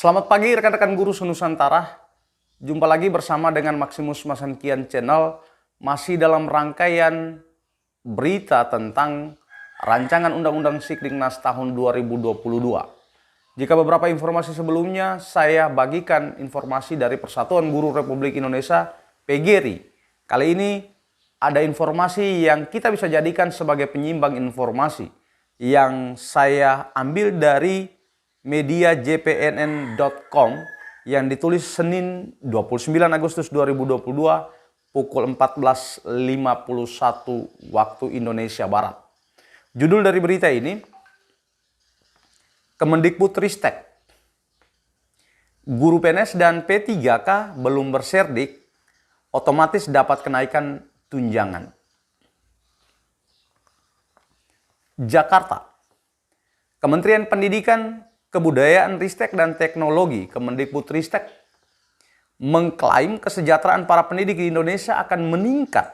Selamat pagi rekan-rekan guru senusantara. Jumpa lagi bersama dengan Maximus Masankian Channel, masih dalam rangkaian berita tentang rancangan Undang-Undang Sikdiknas tahun 2022. Jika beberapa informasi sebelumnya saya bagikan informasi dari Persatuan Guru Republik Indonesia PGRI. Kali ini ada informasi yang kita bisa jadikan sebagai penyimbang informasi yang saya ambil dari media jpnn.com yang ditulis Senin 29 Agustus 2022 pukul 14.51 waktu Indonesia Barat. Judul dari berita ini, Kemendikbudristek, guru PNS dan P3K belum berserdik, otomatis dapat kenaikan tunjangan. Jakarta, Kementerian Pendidikan, Kebudayaan, Ristek dan Teknologi Kemendikbudristek mengklaim kesejahteraan para pendidik di Indonesia akan meningkat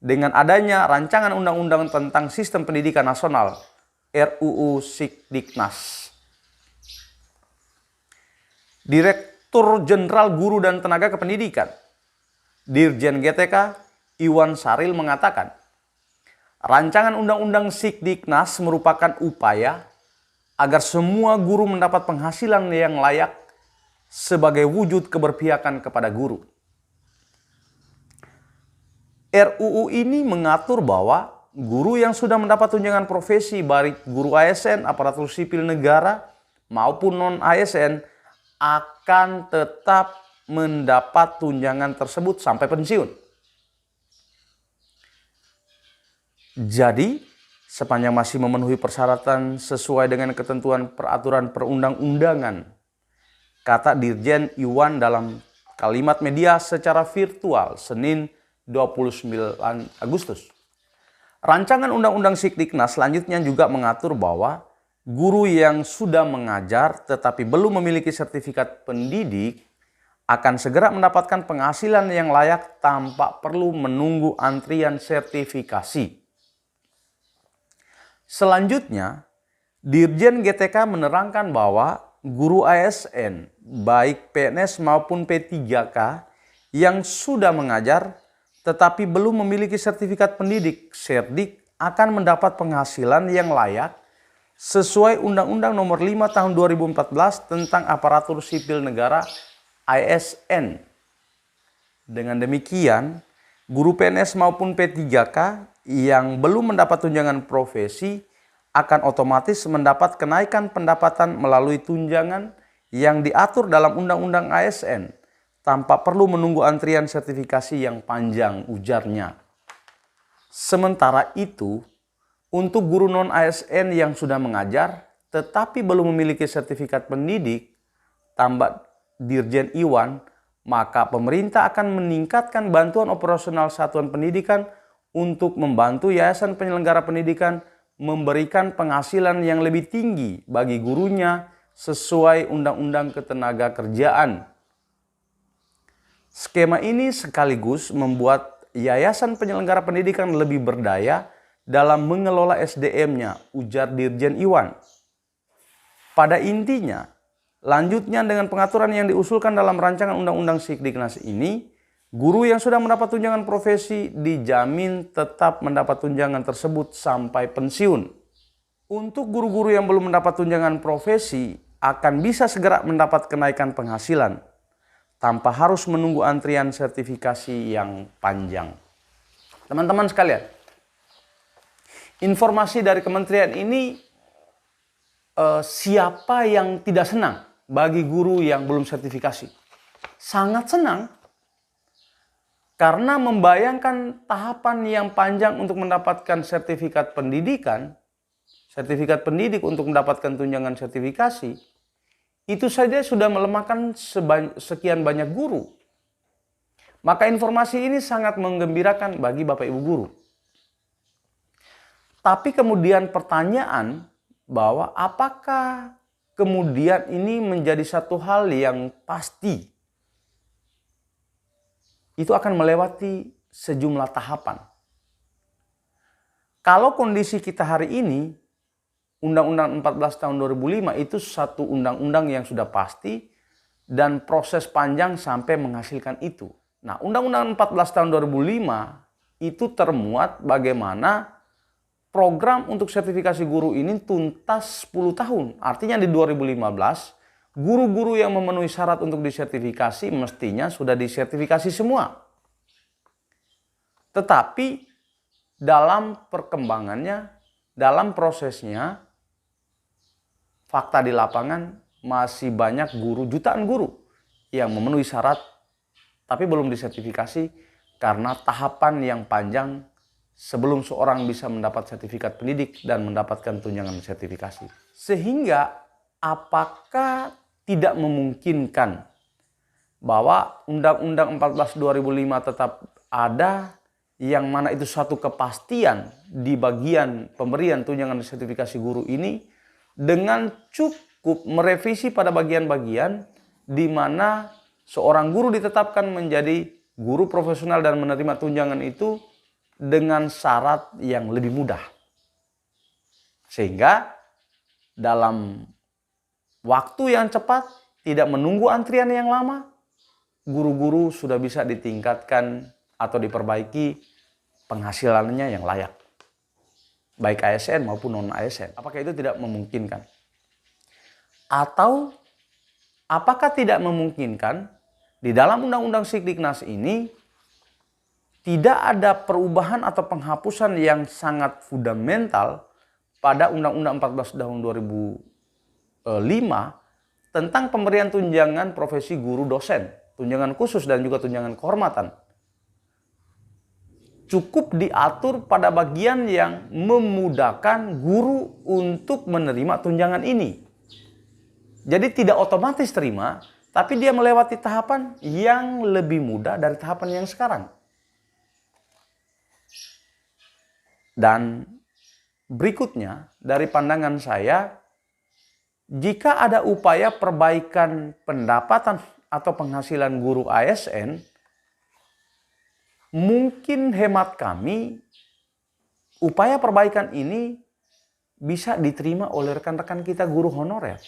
dengan adanya rancangan undang-undang tentang sistem pendidikan nasional RUU Sikdiknas. Direktur Jenderal Guru dan Tenaga Kependidikan Dirjen GTK Iwan Saril mengatakan, rancangan undang-undang Sikdiknas merupakan upaya agar semua guru mendapat penghasilan yang layak sebagai wujud keberpihakan kepada guru. RUU ini mengatur bahwa guru yang sudah mendapat tunjangan profesi baik guru ASN, aparatur sipil negara maupun non-ASN akan tetap mendapat tunjangan tersebut sampai pensiun. Jadi, sepanjang masih memenuhi persyaratan sesuai dengan ketentuan peraturan perundang-undangan, kata Dirjen Iwan dalam kalimat media secara virtual Senin 29 Agustus. Rancangan Undang-Undang Sikdiknas selanjutnya juga mengatur bahwa guru yang sudah mengajar tetapi belum memiliki sertifikat pendidik akan segera mendapatkan penghasilan yang layak tanpa perlu menunggu antrian sertifikasi. Selanjutnya, Dirjen GTK menerangkan bahwa guru ASN, baik PNS maupun P3K yang sudah mengajar tetapi belum memiliki sertifikat pendidik (Serdik) akan mendapat penghasilan yang layak sesuai Undang-Undang Nomor 5 Tahun 2014 tentang Aparatur Sipil Negara (ASN). Dengan demikian, guru PNS maupun P3K yang belum mendapat tunjangan profesi akan otomatis mendapat kenaikan pendapatan melalui tunjangan yang diatur dalam Undang-Undang ASN tanpa perlu menunggu antrian sertifikasi yang panjang, ujarnya. Sementara itu, untuk guru non-ASN yang sudah mengajar tetapi belum memiliki sertifikat pendidik, tambah Dirjen Iwan, maka pemerintah akan meningkatkan bantuan operasional satuan pendidikan untuk membantu yayasan penyelenggara pendidikan memberikan penghasilan yang lebih tinggi bagi gurunya sesuai Undang-Undang Ketenagakerjaan. Skema ini sekaligus membuat yayasan penyelenggara pendidikan lebih berdaya dalam mengelola SDM-nya, ujar Dirjen Iwan. Pada intinya, lanjutnya dengan pengaturan yang diusulkan dalam rancangan Undang-Undang Sikdiknas ini, guru yang sudah mendapat tunjangan profesi dijamin tetap mendapat tunjangan tersebut sampai pensiun. Untuk guru-guru yang belum mendapat tunjangan profesi akan bisa segera mendapat kenaikan penghasilan tanpa harus menunggu antrian sertifikasi yang panjang. Teman-teman sekalian, informasi dari kementerian ini siapa yang tidak senang bagi guru yang belum sertifikasi? Sangat senang. Karena membayangkan tahapan yang panjang untuk mendapatkan sertifikat pendidikan, sertifikat pendidik untuk mendapatkan tunjangan sertifikasi, itu saja sudah melemahkan sekian banyak guru. Maka informasi ini sangat menggembirakan bagi Bapak Ibu guru. Tapi kemudian pertanyaan bahwa apakah kemudian ini menjadi satu hal yang pasti? Itu akan melewati sejumlah tahapan. Kalau kondisi kita hari ini, Undang-Undang 14 tahun 2005 itu satu undang-undang yang sudah pasti dan proses panjang sampai menghasilkan itu. Nah, Undang-Undang 14 tahun 2005 itu termuat bagaimana program untuk sertifikasi guru ini tuntas 10 tahun. Artinya di 2015, guru-guru yang memenuhi syarat untuk disertifikasi mestinya sudah disertifikasi semua. Tetapi dalam perkembangannya, dalam prosesnya, fakta di lapangan masih banyak guru, jutaan guru yang memenuhi syarat tapi belum disertifikasi karena tahapan yang panjang sebelum seorang bisa mendapat sertifikat pendidik dan mendapatkan tunjangan sertifikasi. Sehingga apakah tidak memungkinkan bahwa Undang-Undang 14 2005 tetap ada, yang mana itu satu kepastian di bagian pemberian tunjangan sertifikasi guru ini, dengan cukup merevisi pada bagian-bagian di mana seorang guru ditetapkan menjadi guru profesional dan menerima tunjangan itu dengan syarat yang lebih mudah. Sehingga dalam waktu yang cepat, tidak menunggu antrian yang lama, guru-guru sudah bisa ditingkatkan atau diperbaiki penghasilannya yang layak, baik ASN maupun non-ASN. Apakah itu tidak memungkinkan? Atau apakah tidak memungkinkan di dalam Undang-Undang Sikdiknas ini tidak ada perubahan atau penghapusan yang sangat fundamental pada Undang-Undang 14 tahun 2005 tentang pemberian tunjangan profesi guru dosen, tunjangan khusus dan juga tunjangan kehormatan. Cukup diatur pada bagian yang memudahkan guru untuk menerima tunjangan ini. Jadi tidak otomatis terima, tapi dia melewati tahapan yang lebih mudah dari tahapan yang sekarang. Dan berikutnya dari pandangan saya, jika ada upaya perbaikan pendapatan atau penghasilan guru ASN, mungkin hemat kami, upaya perbaikan ini bisa diterima oleh rekan-rekan kita guru honorer.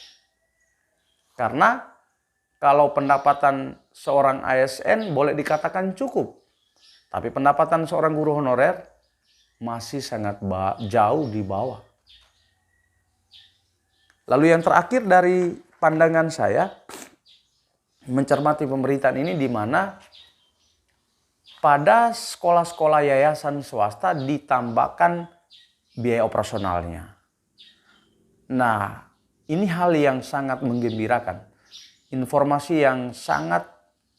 Karena kalau pendapatan seorang ASN boleh dikatakan cukup, tapi pendapatan seorang guru honorer masih sangat jauh di bawah. Lalu yang terakhir dari pandangan saya, mencermati pemberitaan ini di mana pada sekolah-sekolah yayasan swasta ditambahkan biaya operasionalnya. Nah, ini hal yang sangat menggembirakan. Informasi yang sangat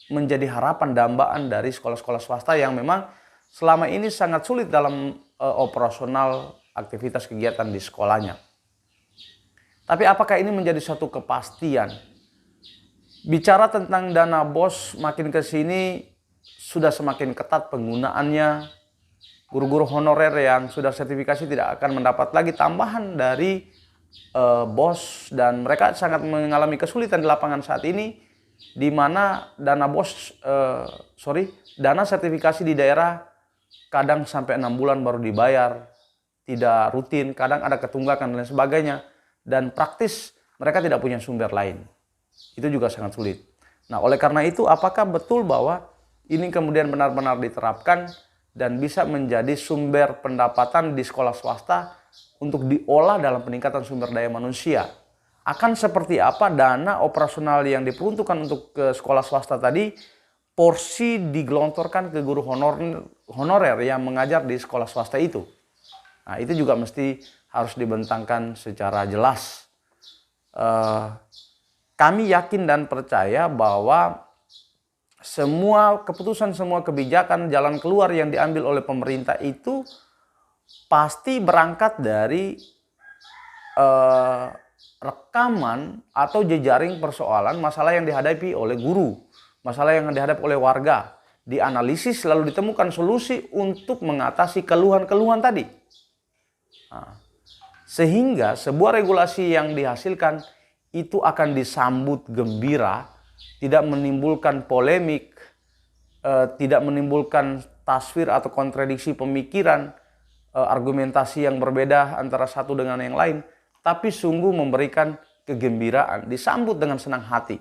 menjadi harapan dambaan dari sekolah-sekolah swasta yang memang selama ini sangat sulit dalam operasional aktivitas kegiatan di sekolahnya. Tapi apakah ini menjadi suatu kepastian? Bicara tentang dana BOS makin ke sini sudah semakin ketat penggunaannya. Guru-guru honorer yang sudah sertifikasi tidak akan mendapat lagi tambahan dari BOS, dan mereka sangat mengalami kesulitan di lapangan saat ini, di mana dana dana sertifikasi di daerah kadang sampai 6 bulan baru dibayar, tidak rutin, kadang ada ketunggakan dan lain sebagainya, dan praktis mereka tidak punya sumber lain. Itu juga sangat sulit. Nah, oleh karena itu, apakah betul bahwa ini kemudian benar-benar diterapkan dan bisa menjadi sumber pendapatan di sekolah swasta untuk diolah dalam peningkatan sumber daya manusia? Akan seperti apa dana operasional yang diperuntukkan untuk ke sekolah swasta tadi, porsi digelontorkan ke guru honorer yang mengajar di sekolah swasta itu? Nah, itu juga mesti harus dibentangkan secara jelas. Kami yakin dan percaya bahwa semua keputusan, semua kebijakan, jalan keluar yang diambil oleh pemerintah itu pasti berangkat dari rekaman atau jejaring persoalan masalah yang dihadapi oleh guru, masalah yang dihadapi oleh warga, dianalisis lalu ditemukan solusi untuk mengatasi keluhan-keluhan tadi. Nah, sehingga sebuah regulasi yang dihasilkan itu akan disambut gembira, tidak menimbulkan polemik, tidak menimbulkan tasfir atau kontradiksi pemikiran, argumentasi yang berbeda antara satu dengan yang lain, tapi sungguh memberikan kegembiraan, disambut dengan senang hati.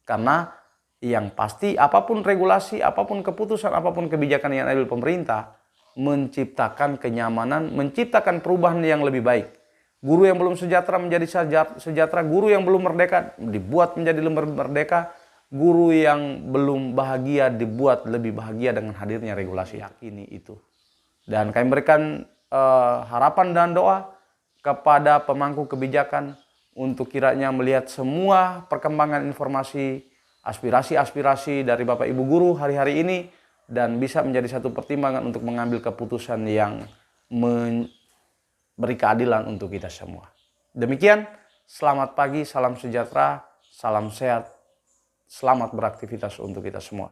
Karena yang pasti apapun regulasi, apapun keputusan, apapun kebijakan yang ada di pemerintah, menciptakan kenyamanan, menciptakan perubahan yang lebih baik. Guru yang belum sejahtera menjadi sejahtera, guru yang belum merdeka dibuat menjadi merdeka, guru yang belum bahagia dibuat lebih bahagia dengan hadirnya regulasi. Yakini itu. Dan kami berikan harapan dan doa kepada pemangku kebijakan untuk kiranya melihat semua perkembangan informasi, aspirasi-aspirasi dari Bapak Ibu guru hari-hari ini, dan bisa menjadi satu pertimbangan untuk mengambil keputusan yang memberi keadilan untuk kita semua. Demikian, selamat pagi, salam sejahtera, salam sehat, selamat beraktivitas untuk kita semua.